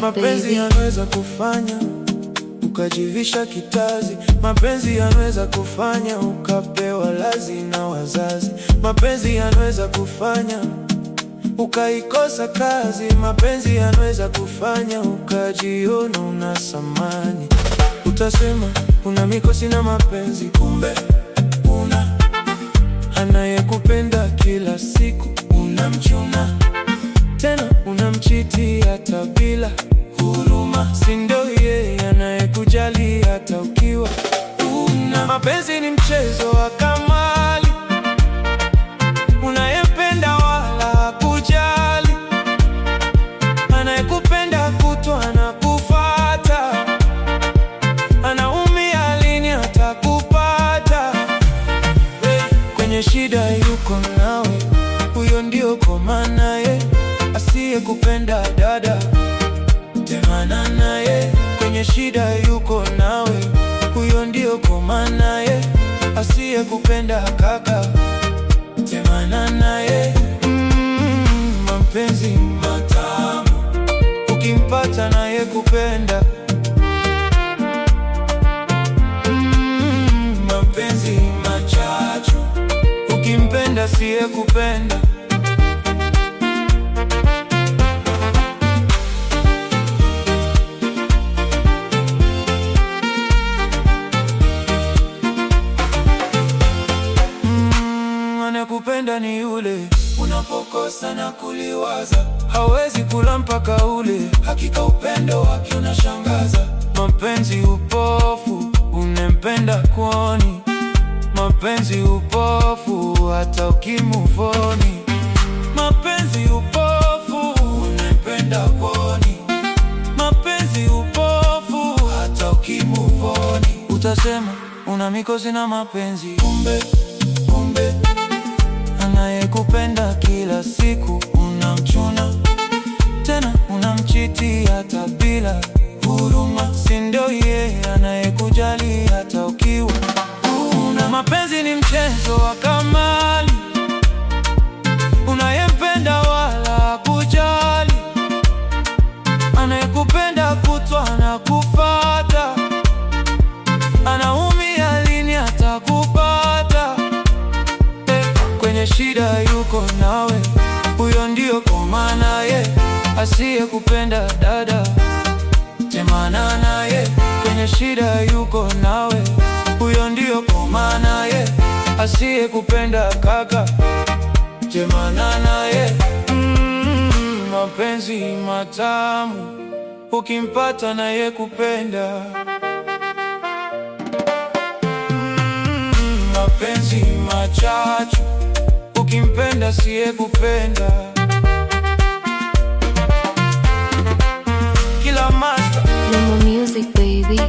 Mapenzi yanaweza kufanya ukajivisha kitazi. Mapenzi yanaweza kufanya ukapewa lazi na wazazi. Mapenzi yanaweza kufanya ukaikosa kazi. Mapenzi yanaweza kufanya ukajiona una thamani. Utasema una mikosi na mapenzi, kumbe una anayekupenda kila siku unamchuna, tena unamchiti hata bila huruma. Si ndio yeye anayekujali hata ukiwa una. Mapenzi ni mchezo wa kamali, unayependa wala kujali, anayekupenda kutwa na kufata, anaumia lini hata kupata. Kwenye shida yuko nawe, huyo ndio koma naye. Asiyekupenda dada, temana naye. Kwenye shida yuko nawe, huyo ndio koma naye. Asiyekupenda kaka, temana naye. Mapenzi matamu ukimpata naye kupenda. Mapenzi machachu ukimpenda siyekupenda. Anakupenda ni yule unapokosa na kuliwaza, hawezi kula mpaka ule. Hakika upendo wake unashangaza. Mapenzi upofu, unempenda kuoni. Mapenzi upofu, hata ukimuvoni. Mapenzi upofu, unempenda kuoni. Mapenzi upofu, hata ukimuvoni. Utasema una mikosi na mapenzi, kumbe anayekupenda kila siku unamchuna, tena unamchiti hata bila huruma. Si ndio yeye anayekujali hata ukiwa una. Mapenzi ni mchezo wa kamali, unayempenda wala kujali, anayekupenda kutwa na kufata, anaumia lini hata kupata. Kwenye shida yuko nawe, huyo ndio koma naye. Asiyekupenda dada, temana naye. Kwenye shida yuko nawe, huyo ndio koma naye. Asiyekupenda kaka, temana naye. Mapenzi matamu ukimpata naye kupenda. Mapenzi machachu ukimpenda siyekupenda. Kila masta Music baby.